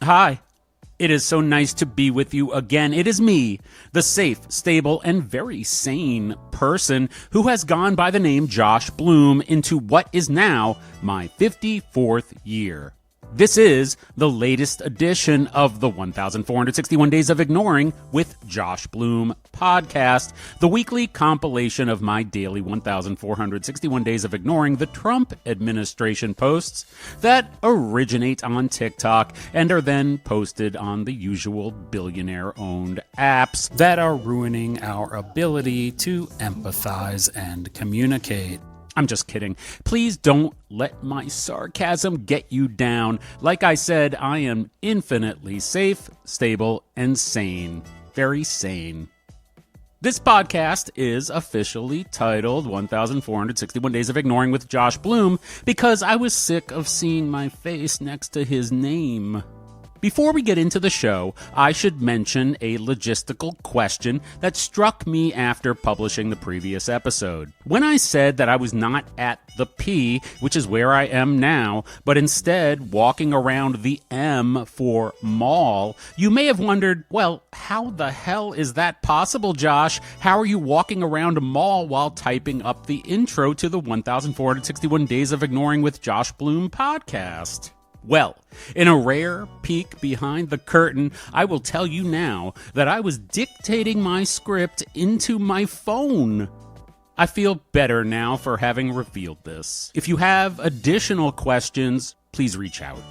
Hi. It is so nice to be with you again. It is me, the safe, stable, and very sane person who has gone by the name Josh Bloom into what is now my 54th year. This is the latest edition of the 1,461 Days of Ignoring with Josh Bloom podcast, the weekly compilation of my daily 1,461 Days of Ignoring the Trump administration posts that originate on TikTok and are then posted on the usual billionaire-owned apps that are ruining our ability to empathize and communicate. I'm just kidding. Please don't let my sarcasm get you down. Like I said, I am infinitely safe, stable, and sane. Very sane. This podcast is officially titled 1,461 Days of Ignoring with Josh Bloom because I was sick of seeing my face next to his name. Before we get into the show, I should mention a logistical question that struck me after publishing the previous episode. When I said that I was not at the P, which is where I am now, but instead walking around the M for mall, you may have wondered, well, how the hell is that possible, Josh? How are you walking around a mall while typing up the intro to the 1,461 Days of Ignoring with Josh Bloom podcast? Well, in a rare peek behind the curtain, I will tell you now that I was dictating my script into my phone. I feel better now for having revealed this. If you have additional questions, please reach out.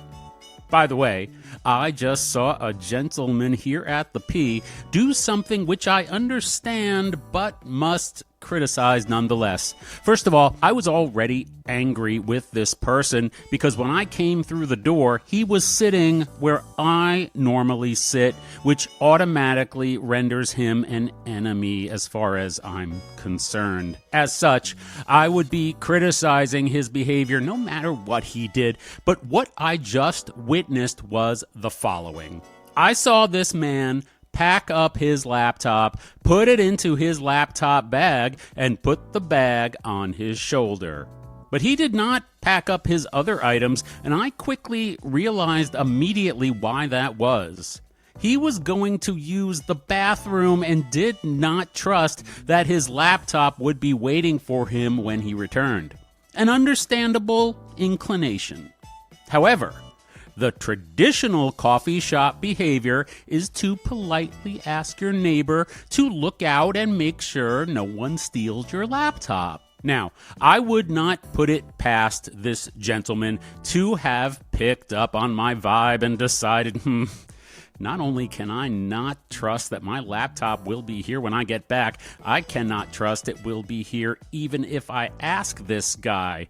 By the way, I just saw a gentleman here at the P do something which I understand but must criticize nonetheless. First of all, I was already angry with this person because when I came through the door, he was sitting where I normally sit, which automatically renders him an enemy as far as I'm concerned. As such, I would be criticizing his behavior no matter what he did, but what I just witnessed was the following. I saw this man pack up his laptop, put it into his laptop bag, and put the bag on his shoulder. But he did not pack up his other items, and I quickly realized immediately why that was. He was going to use the bathroom and did not trust that his laptop would be waiting for him when he returned. An understandable inclination. However, the traditional coffee shop behavior is to politely ask your neighbor to look out and make sure no one steals your laptop. Now, I would not put it past this gentleman to have picked up on my vibe and decided, not only can I not trust that my laptop will be here when I get back, I cannot trust it will be here even if I ask this guy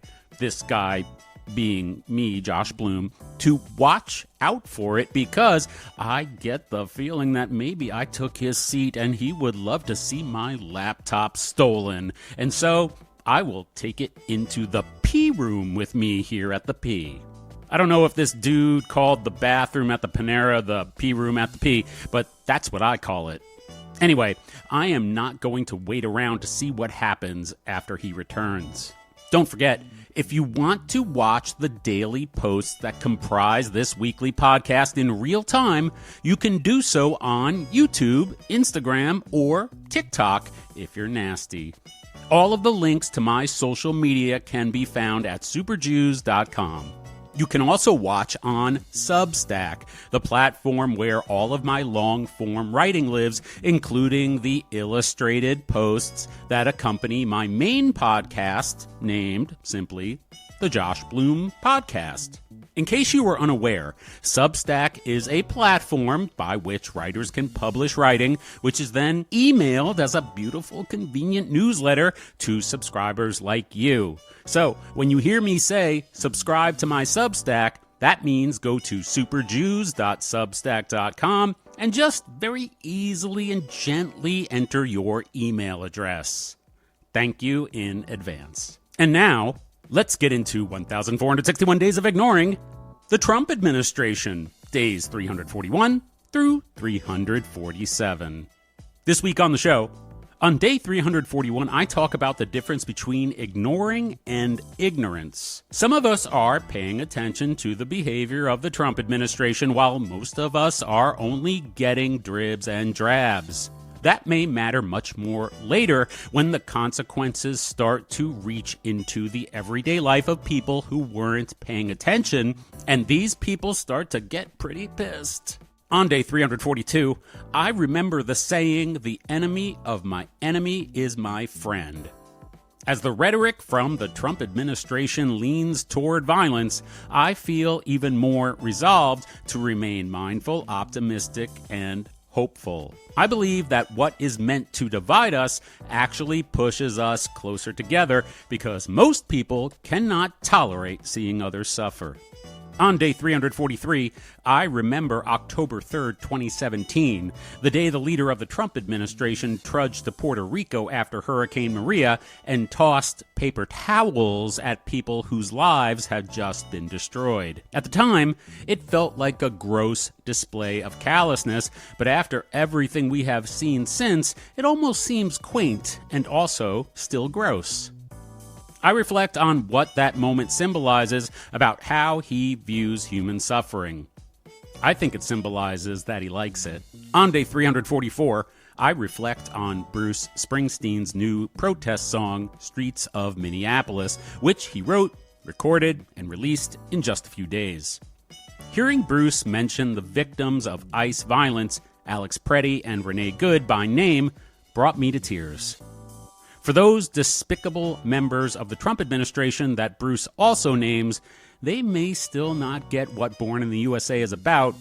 being me, Josh Bloom, to watch out for it because I get the feeling that maybe I took his seat and he would love to see my laptop stolen. And so I will take it into the P room with me here at the P. I don't know if this dude called the bathroom at the Panera the P room at the P, but that's what I call it. Anyway, I am not going to wait around to see what happens after he returns. Don't forget, if you want to watch the daily posts that comprise this weekly podcast in real time, you can do so on YouTube, Instagram, or TikTok if you're nasty. All of the links to my social media can be found at superjews.com. You can also watch on Substack, the platform where all of my long-form writing lives, including the illustrated posts that accompany my main podcast, named simply The Josh Bloom Podcast. In case you were unaware, Substack is a platform by which writers can publish writing, which is then emailed as a beautiful, convenient newsletter to subscribers like you. So, when you hear me say, subscribe to my Substack, that means go to superjews.substack.com and just very easily and gently enter your email address. Thank you in advance. And now, let's get into 1,461 Days of Ignoring the Trump administration, days 341 through 347. This week on the show, On day 341, I talk about the difference between ignoring and ignorance. Some of us are paying attention to the behavior of the Trump administration, while most of us are only getting dribs and drabs. That may matter much more later when the consequences start to reach into the everyday life of people who weren't paying attention, and these people start to get pretty pissed. On day 342, I remember the saying, "The enemy of my enemy is my friend." As the rhetoric from the Trump administration leans toward violence, I feel even more resolved to remain mindful, optimistic, and hopeful. I believe that what is meant to divide us actually pushes us closer together because most people cannot tolerate seeing others suffer. On day 343, I remember October 3rd, 2017, the day the leader of the Trump administration trudged to Puerto Rico after Hurricane Maria and tossed paper towels at people whose lives had just been destroyed. At the time, it felt like a gross display of callousness, but after everything we have seen since, it almost seems quaint and also still gross. I reflect on what that moment symbolizes about how he views human suffering. I think it symbolizes that he likes it. On day 344, I reflect on Bruce Springsteen's new protest song, Streets of Minneapolis, which he wrote, recorded, and released in just a few days. Hearing Bruce mention the victims of ICE violence, Alex Preddy and Renee Good by name, brought me to tears. For those despicable members of the Trump administration that Bruce also names, they may still not get what Born in the USA is about,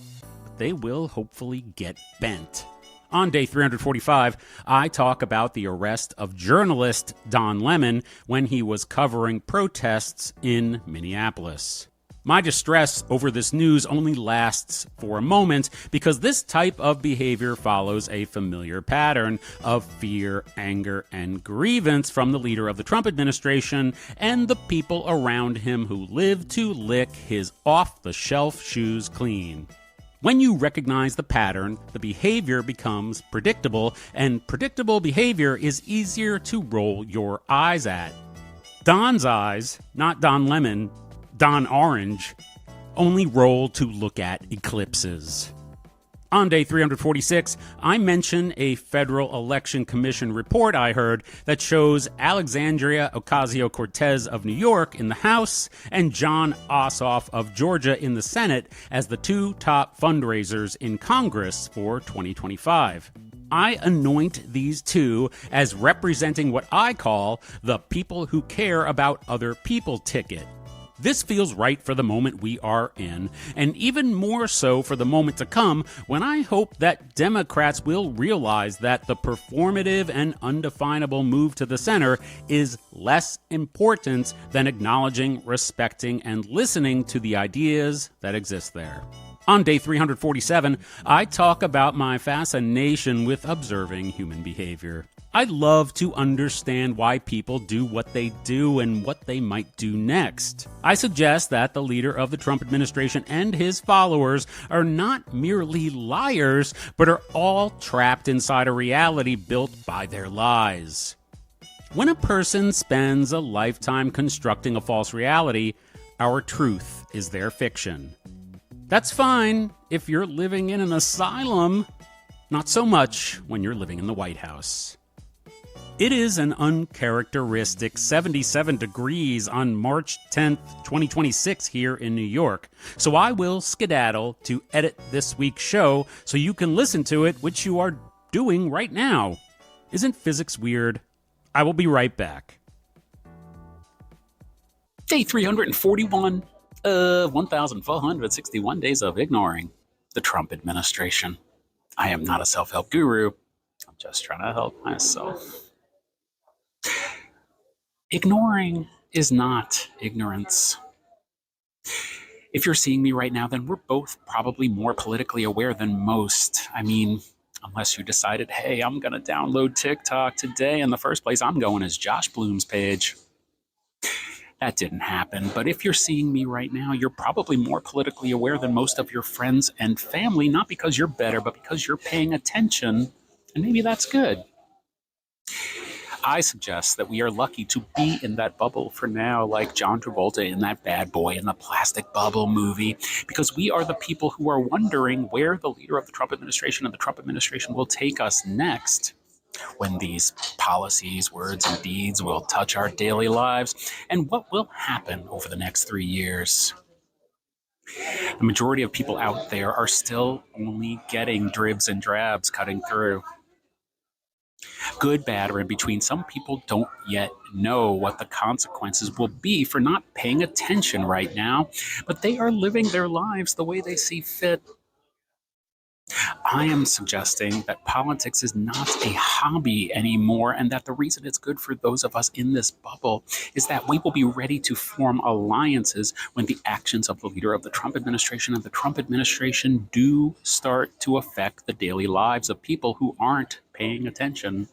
but they will hopefully get bent. On day 345, I talk about the arrest of journalist Don Lemon when he was covering protests in Minneapolis. My distress over this news only lasts for a moment because this type of behavior follows a familiar pattern of fear, anger, and grievance from the leader of the Trump administration and the people around him who live to lick his off-the-shelf shoes clean. When you recognize the pattern, the behavior becomes predictable, and predictable behavior is easier to roll your eyes at. Don's eyes, not Don Lemon, Don Orange, only roll to look at eclipses. On day 346, I mention a Federal Election Commission report I heard that shows Alexandria Ocasio-Cortez of New York in the House and John Ossoff of Georgia in the Senate as the two top fundraisers in Congress for 2025. I anoint these two as representing what I call the people who care about other people ticket. This feels right for the moment we are in, and even more so for the moment to come when I hope that Democrats will realize that the performative and undefinable move to the center is less important than acknowledging, respecting, and listening to the ideas that exist there. On day 347, I talk about my fascination with observing human behavior. I love to understand why people do what they do and what they might do next. I suggest that the leader of the Trump administration and his followers are not merely liars, but are all trapped inside a reality built by their lies. When a person spends a lifetime constructing a false reality, our truth is their fiction. That's fine if you're living in an asylum, not so much when you're living in the White House. It is an uncharacteristic 77 degrees on March 10th, 2026 here in New York. So I will skedaddle to edit this week's show so you can listen to it, which you are doing right now. Isn't physics weird? I will be right back. Day 341 of 1,461 days of ignoring the Trump administration. I am not a self-help guru. I'm just trying to help myself. Ignoring is not ignorance. If you're seeing me right now, then we're both probably more politically aware than most. I mean, unless you decided, hey, I'm going to download TikTok today. In the first place, I'm going as Josh Bloom's page. That didn't happen. But if you're seeing me right now, you're probably more politically aware than most of your friends and family, not because you're better, but because you're paying attention. And maybe that's good. I suggest that we are lucky to be in that bubble for now, like John Travolta in that Bad Boy in the Plastic Bubble movie, because we are the people who are wondering where the leader of the Trump administration and the Trump administration will take us next, when these policies, words, and deeds will touch our daily lives, and what will happen over the next 3 years. The majority of people out there are still only getting dribs and drabs cutting through. Good, bad, or in between. Some people don't yet know what the consequences will be for not paying attention right now, but they are living their lives the way they see fit. I am suggesting that politics is not a hobby anymore, and that the reason it's good for those of us in this bubble is that we will be ready to form alliances when the actions of the leader of the Trump administration and the Trump administration do start to affect the daily lives of people who aren't paying attention.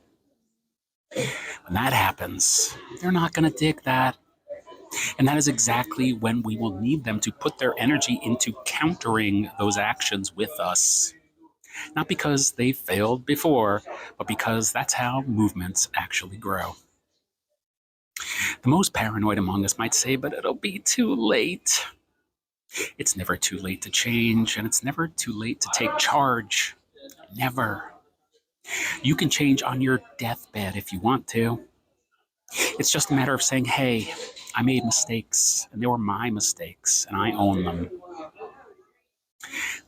When that happens, they're not going to dig that. And that is exactly when we will need them to put their energy into countering those actions with us. Not because they failed before, but because that's how movements actually grow. The most paranoid among us might say, but it'll be too late. It's never too late to change, and it's never too late to take charge. Never. You can change on your deathbed if you want to. It's just a matter of saying, hey, I made mistakes, and they were my mistakes, and I own them.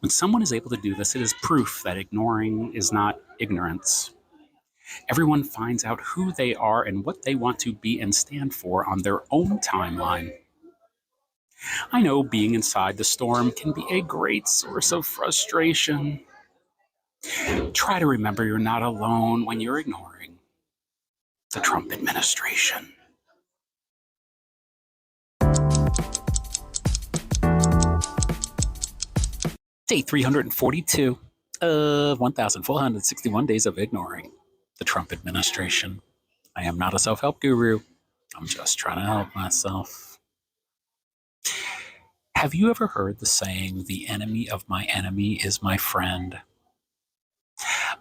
When someone is able to do this, it is proof that ignoring is not ignorance. Everyone finds out who they are and what they want to be and stand for on their own timeline. I know being inside the storm can be a great source of frustration. Try to remember you're not alone when you're ignoring the Trump administration. Day 342 of 1,461 days of ignoring the Trump administration. I am not a self-help guru. I'm just trying to help myself. Have you ever heard the saying, the enemy of my enemy is my friend?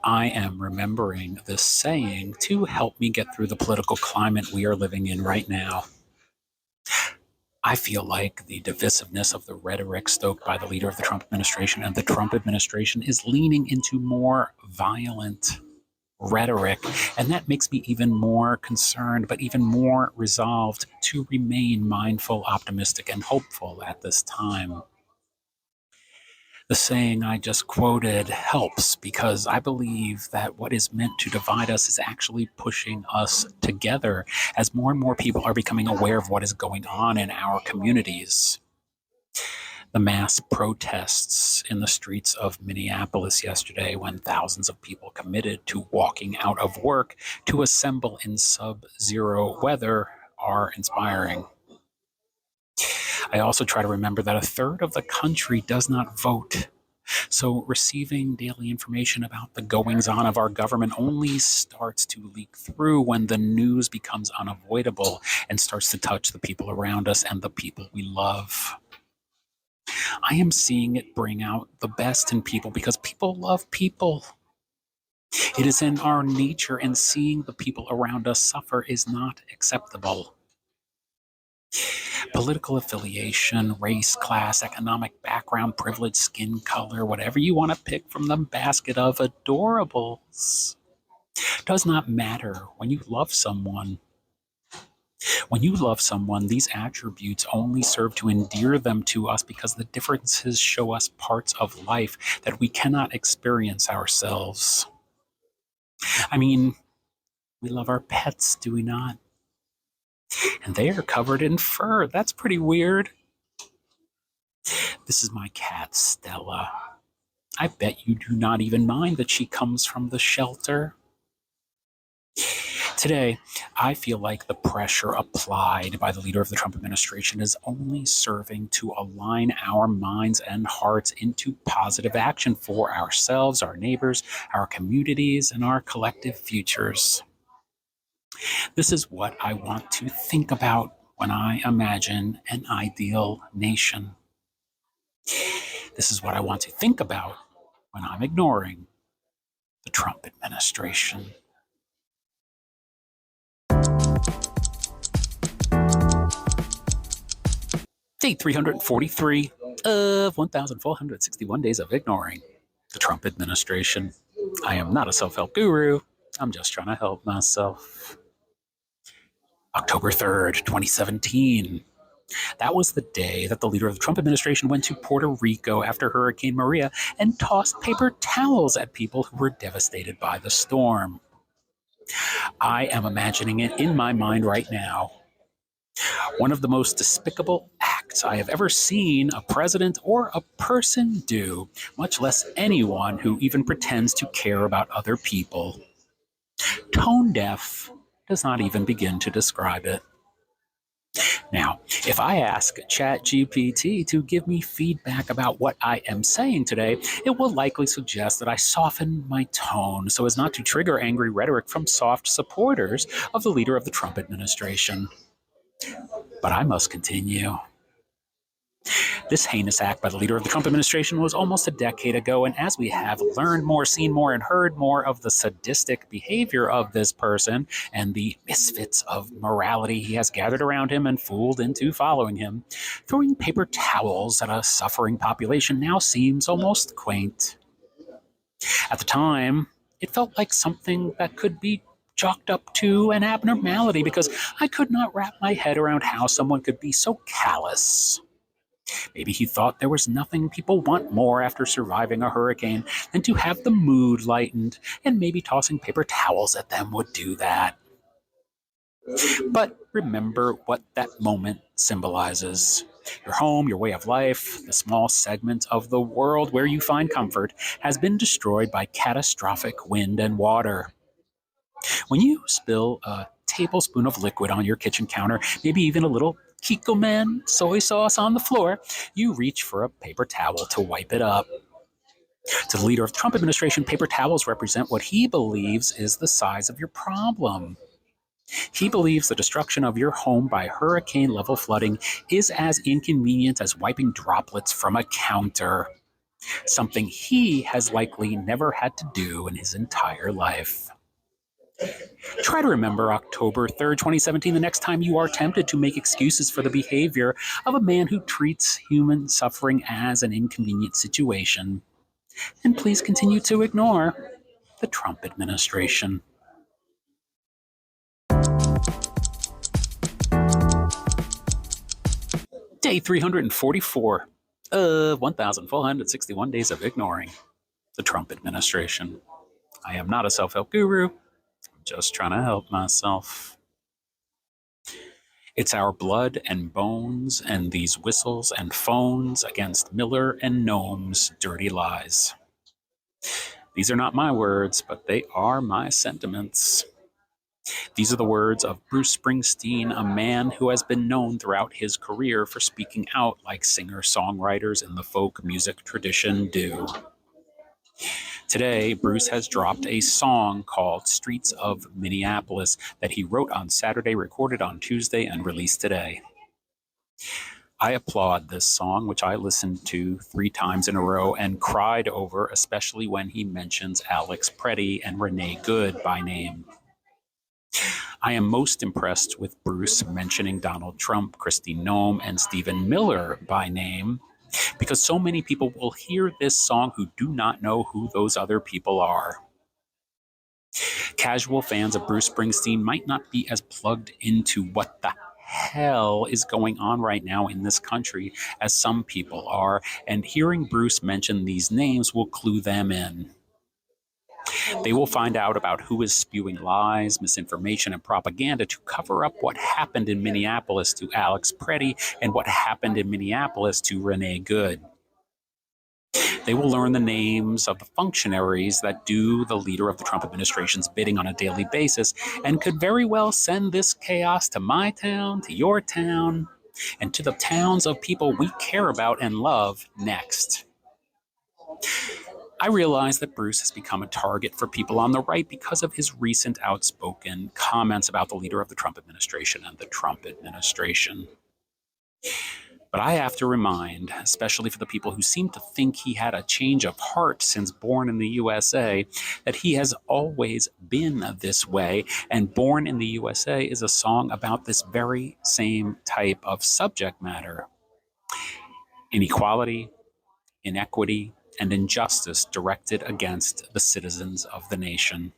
I am remembering this saying to help me get through the political climate we are living in right now. I feel like the divisiveness of the rhetoric stoked by the leader of the Trump administration and the Trump administration is leaning into more violent rhetoric, and that makes me even more concerned, but even more resolved to remain mindful, optimistic, and hopeful at this time. The saying I just quoted helps because I believe that what is meant to divide us is actually pushing us together as more and more people are becoming aware of what is going on in our communities. The mass protests in the streets of Minneapolis yesterday, when thousands of people committed to walking out of work to assemble in sub-zero weather, are inspiring. I also try to remember that a third of the country does not vote. So receiving daily information about the goings-on of our government only starts to leak through when the news becomes unavoidable and starts to touch the people around us and the people we love. I am seeing it bring out the best in people because people love people. It is in our nature, and seeing the people around us suffer is not acceptable. Political affiliation, race, class, economic background, privilege, skin color, whatever you want to pick from the basket of adorables, does not matter when you love someone. When you love someone, these attributes only serve to endear them to us because the differences show us parts of life that we cannot experience ourselves. I mean, we love our pets, do we not? And they are covered in fur. That's pretty weird. This is my cat, Stella. I bet you do not even mind that she comes from the shelter. Today, I feel like the pressure applied by the leader of the Trump administration is only serving to align our minds and hearts into positive action for ourselves, our neighbors, our communities, and our collective futures. This is what I want to think about when I imagine an ideal nation. This is what I want to think about when I'm ignoring the Trump administration. Day 343 of 1,461 Days of Ignoring the Trump Administration. I am not a self-help guru. I'm just trying to help myself. October 3rd, 2017. That was the day that the leader of the Trump administration went to Puerto Rico after Hurricane Maria and tossed paper towels at people who were devastated by the storm. I am imagining it in my mind right now. One of the most despicable acts I have ever seen a president or a person do, much less anyone who even pretends to care about other people. Tone deaf does not even begin to describe it. Now, if I ask ChatGPT to give me feedback about what I am saying today, it will likely suggest that I soften my tone so as not to trigger angry rhetoric from soft supporters of the leader of the Trump administration. But I must continue. This heinous act by the leader of the Trump administration was almost a decade ago, and as we have learned more, seen more, and heard more of the sadistic behavior of this person and the misfits of morality he has gathered around him and fooled into following him, throwing paper towels at a suffering population now seems almost quaint. At the time, it felt like something that could be chalked up to an abnormality because I could not wrap my head around how someone could be so callous. Maybe he thought there was nothing people want more after surviving a hurricane than to have the mood lightened, and maybe tossing paper towels at them would do that. But remember what that moment symbolizes. Your home, your way of life, the small segment of the world where you find comfort has been destroyed by catastrophic wind and water. When you spill a tablespoon of liquid on your kitchen counter, maybe even a little Kikkoman soy sauce on the floor, you reach for a paper towel to wipe it up. To the leader of the Trump administration, paper towels represent what he believes is the size of your problem. He believes the destruction of your home by hurricane-level flooding is as inconvenient as wiping droplets from a counter, something he has likely never had to do in his entire life. Try to remember October 3rd, 2017, the next time you are tempted to make excuses for the behavior of a man who treats human suffering as an inconvenient situation. And please continue to ignore the Trump administration. Day 344 of 1,461 Days of Ignoring the Trump administration. I am not a self-help guru. I'm just trying to help myself. It's our blood and bones and these whistles and phones against Miller and Noam's dirty lies. These are not my words, but they are my sentiments. These are the words of Bruce Springsteen, a man who has been known throughout his career for speaking out like singer-songwriters in the folk music tradition do. Today, Bruce has dropped a song called Streets of Minneapolis that he wrote on Saturday, recorded on Tuesday, and released today. I applaud this song, which I listened to 3 times in a row and cried over, especially when he mentions Alex Preddy and Renee Good by name. I am most impressed with Bruce mentioning Donald Trump, Kristi Noem, and Stephen Miller by name, because so many people will hear this song who do not know who those other people are. Casual fans of Bruce Springsteen might not be as plugged into what the hell is going on right now in this country as some people are, and hearing Bruce mention these names will clue them in. They will find out about who is spewing lies, misinformation, and propaganda to cover up what happened in Minneapolis to Alex Preddy and what happened in Minneapolis to Renee Good. They will learn the names of the functionaries that do the leader of the Trump administration's bidding on a daily basis and could very well send this chaos to my town, to your town, and to the towns of people we care about and love next. I realize that Bruce has become a target for people on the right because of his recent outspoken comments about the leader of the Trump administration and the Trump administration. But I have to remind, especially for the people who seem to think he had a change of heart since Born in the USA, that he has always been this way, and Born in the USA is a song about this very same type of subject matter. inequality, inequity, and injustice directed against the citizens of the nation.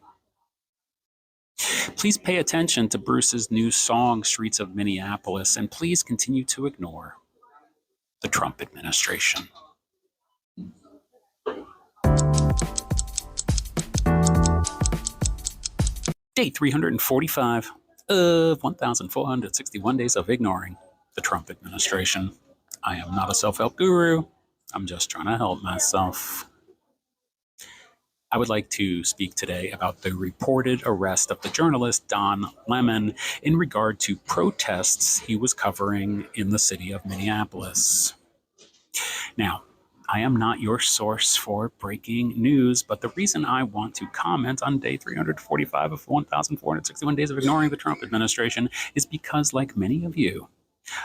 Please pay attention to Bruce's new song, Streets of Minneapolis, and please continue to ignore the Trump administration. Day 345 of 1,461 days of ignoring the Trump administration. I am not a self-help guru. I'm just trying to help myself. I would like to speak today about the reported arrest of the journalist Don Lemon in regard to protests he was covering in the city of Minneapolis. Now, I am not your source for breaking news, but the reason I want to comment on day 345 of 1,461 days of ignoring the Trump administration is because, like many of you,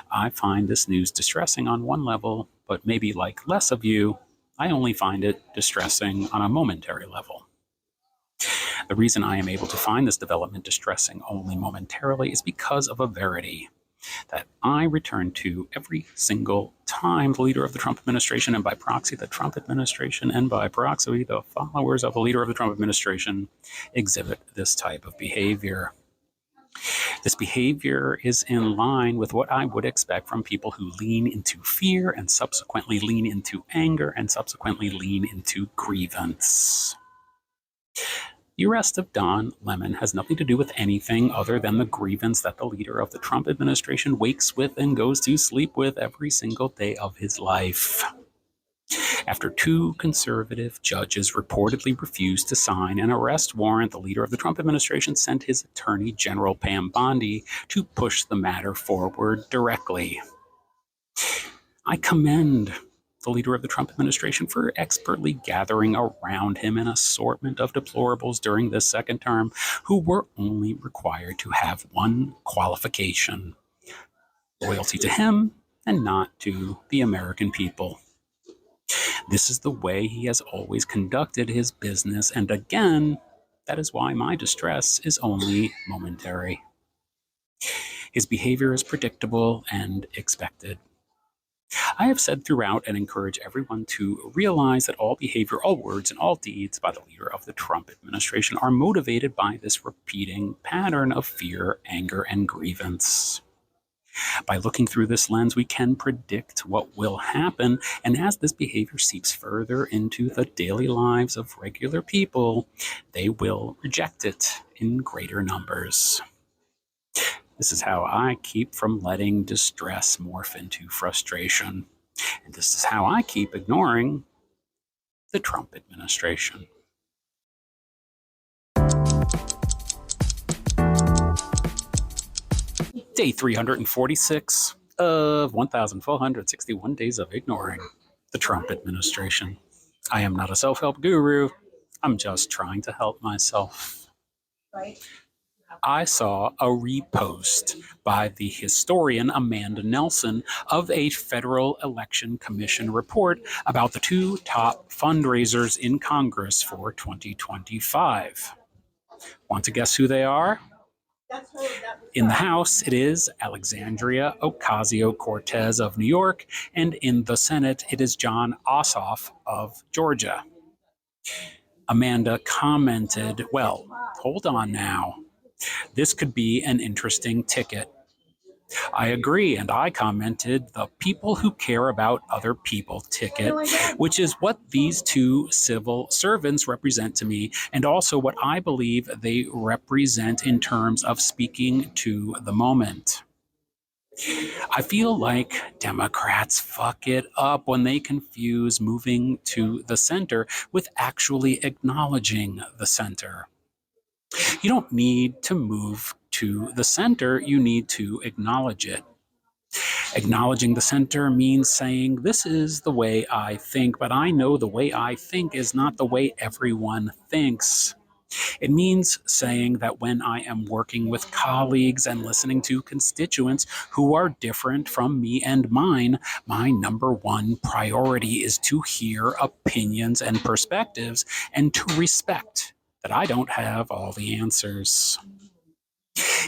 I find this news distressing on one level, but maybe like less of you, I only find it distressing on a momentary level. The reason I am able to find this development distressing only momentarily is because of a verity that I return to every single time the leader of the Trump administration, and by proxy the Trump administration, and by proxy the followers of the leader of the Trump administration, exhibit this type of behavior. This behavior is in line with what I would expect from people who lean into fear and subsequently lean into anger and subsequently lean into grievance. The arrest of Don Lemon has nothing to do with anything other than the grievance that the leader of the Trump administration wakes with and goes to sleep with every single day of his life. After two conservative judges reportedly refused to sign an arrest warrant, the leader of the Trump administration sent his Attorney General Pam Bondi to push the matter forward directly. I commend the leader of the Trump administration for expertly gathering around him an assortment of deplorables during this second term who were only required to have one qualification: loyalty to him and not to the American people. This is the way he has always conducted his business, and again, that is why my distress is only momentary. His behavior is predictable and expected. I have said throughout and encourage everyone to realize that all behavior, all words, and all deeds by the leader of the Trump administration are motivated by this repeating pattern of fear, anger, and grievance. By looking through this lens, we can predict what will happen, and as this behavior seeps further into the daily lives of regular people, they will reject it in greater numbers. This is how I keep from letting distress morph into frustration, and this is how I keep ignoring the Trump administration. Day 346 of 1,461 days of ignoring the Trump administration. I am not a self-help guru. I'm just trying to help myself. Right. I saw a repost by the historian Amanda Nelson of a Federal Election Commission report about the two top fundraisers in Congress for 2025. Want to guess who they are? In the House, it is Alexandria Ocasio-Cortez of New York, and in the Senate, it is John Ossoff of Georgia. Amanda commented, "Well, hold on now. This could be an interesting ticket." I agree, and I commented, "The people who care about other people ticket," which is what these two civil servants represent to me, and also what I believe they represent in terms of speaking to the moment. I feel like Democrats fuck it up when they confuse moving to the center with actually acknowledging the center. You don't need to move to the center, you need to acknowledge it. Acknowledging the center means saying, this is the way I think, but I know the way I think is not the way everyone thinks. It means saying that when I am working with colleagues and listening to constituents who are different from me and mine, my number one priority is to hear opinions and perspectives and to respect that I don't have all the answers.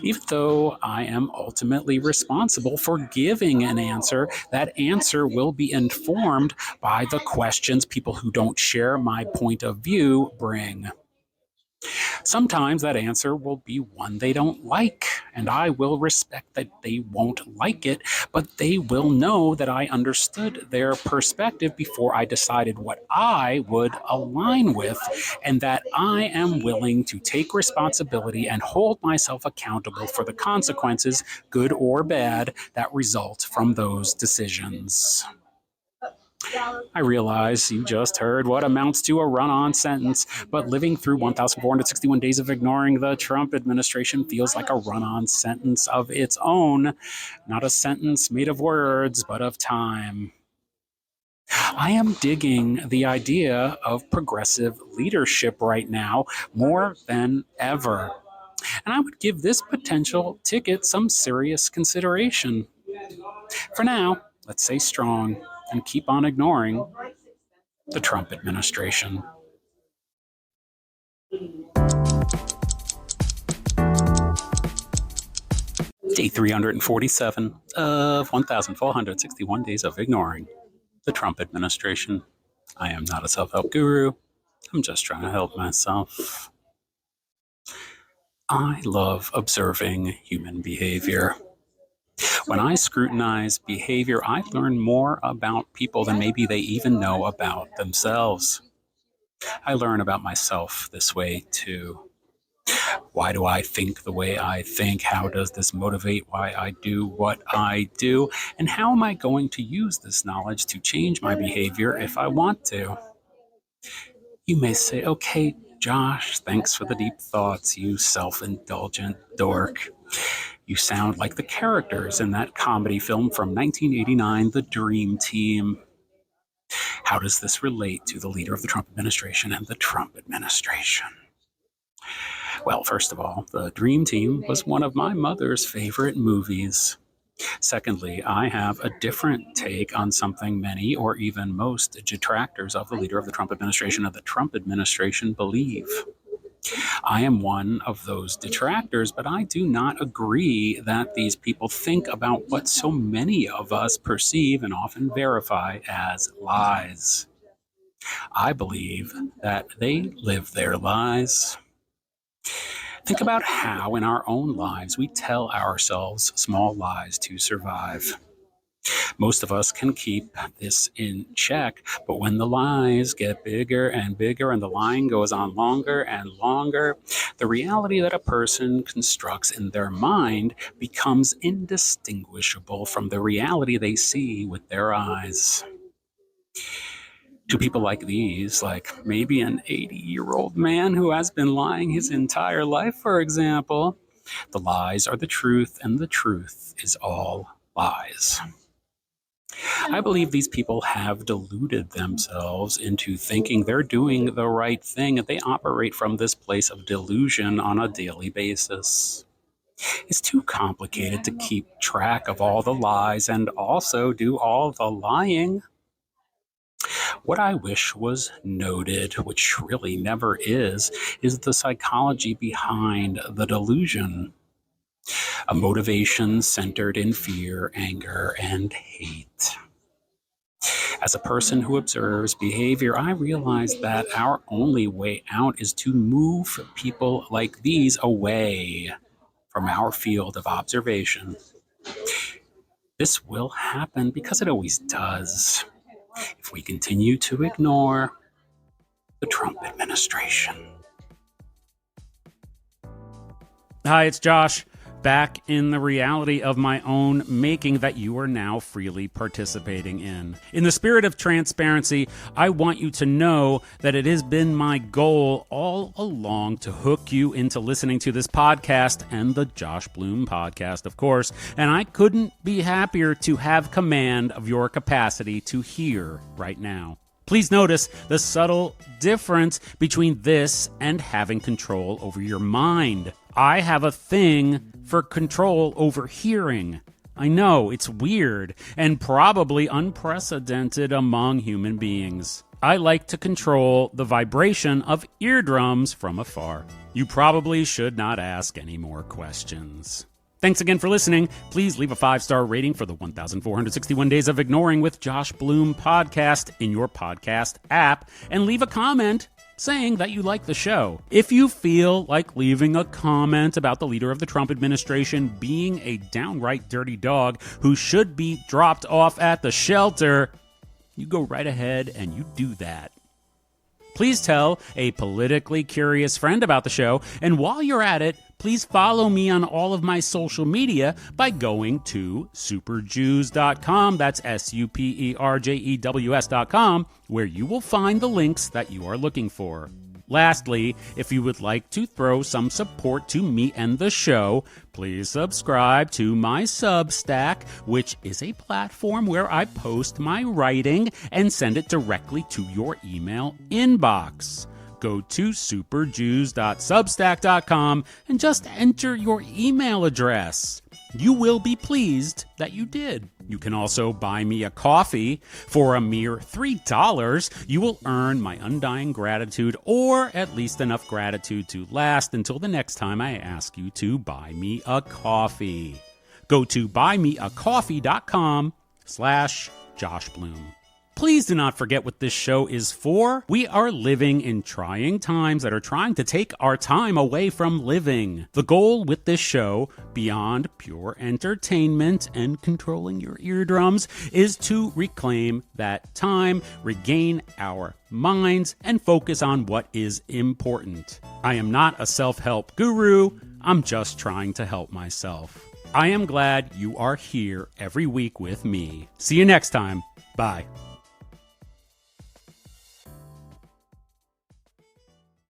Even though I am ultimately responsible for giving an answer, that answer will be informed by the questions people who don't share my point of view bring. Sometimes that answer will be one they don't like, and I will respect that they won't like it, but they will know that I understood their perspective before I decided what I would align with, and that I am willing to take responsibility and hold myself accountable for the consequences, good or bad, that result from those decisions. I realize you just heard what amounts to a run on sentence, but living through 1,461 days of ignoring the Trump administration feels like a run on sentence of its own, not a sentence made of words, but of time. I am digging the idea of progressive leadership right now more than ever. And I would give this potential ticket some serious consideration. For now, let's stay strong and keep on ignoring the Trump administration. Day 347 of 1,461 days of ignoring the Trump administration. I am not a self-help guru. I'm just trying to help myself. I love observing human behavior. When I scrutinize behavior, I learn more about people than maybe they even know about themselves. I learn about myself this way too. Why do I think the way I think? How does this motivate why I do what I do? And how am I going to use this knowledge to change my behavior if I want to? You may say, okay, Josh, thanks for the deep thoughts, you self-indulgent dork. You sound like the characters in that comedy film from 1989, The Dream Team. How does this relate to the leader of the Trump administration and the Trump administration? Well, first of all, The Dream Team was one of my mother's favorite movies. Secondly, I have a different take on something many or even most detractors of the leader of the Trump administration and the Trump administration believe. I am one of those detractors, but I do not agree that these people think about what so many of us perceive and often verify as lies. I believe that they live their lies. Think about how in our own lives we tell ourselves small lies to survive. Most of us can keep this in check, but when the lies get bigger and bigger and the lying goes on longer and longer, the reality that a person constructs in their mind becomes indistinguishable from the reality they see with their eyes. To people like these, like maybe an 80-year-old man who has been lying his entire life, for example, the lies are the truth and the truth is all lies. I believe these people have deluded themselves into thinking they're doing the right thing, and they operate from this place of delusion on a daily basis. It's too complicated to keep track of all the lies and also do all the lying. What I wish was noted, which really never is the psychology behind the delusion. A motivation centered in fear, anger, and hate. As a person who observes behavior, I realize that our only way out is to move people like these away from our field of observation. This will happen because it always does if we continue to ignore the Trump administration. Hi, it's Josh, back in the reality of my own making that you are now freely participating in. In the spirit of transparency, I want you to know that it has been my goal all along to hook you into listening to this podcast and the Josh Bloom podcast, of course, and I couldn't be happier to have command of your capacity to hear right now. Please notice the subtle difference between this and having control over your mind. I have a thing for control over hearing. I know, it's weird and probably unprecedented among human beings. I like to control the vibration of eardrums from afar. You probably should not ask any more questions. Thanks again for listening. Please leave a 5-star rating for the 1,461 Days of Ignoring with Josh Bloom podcast in your podcast app, and leave a comment saying that you like the show. If you feel like leaving a comment about the leader of the Trump administration being a downright dirty dog who should be dropped off at the shelter, you go right ahead and you do that. Please tell a politically curious friend about the show, and while you're at it, please follow me on all of my social media by going to superjews.com, that's superjews.com, where you will find the links that you are looking for. Lastly, if you would like to throw some support to me and the show, please subscribe to my Substack, which is a platform where I post my writing and send it directly to your email inbox. Go to superjews.substack.com and just enter your email address. You will be pleased that you did. You can also buy me a coffee. For a mere $3, you will earn my undying gratitude, or at least enough gratitude to last until the next time I ask you to buy me a coffee. Go to buymeacoffee.com/Josh Bloom. Please do not forget what this show is for. We are living in trying times that are trying to take our time away from living. The goal with this show, beyond pure entertainment and controlling your eardrums, is to reclaim that time, regain our minds, and focus on what is important. I am not a self-help guru. I'm just trying to help myself. I am glad you are here every week with me. See you next time. Bye.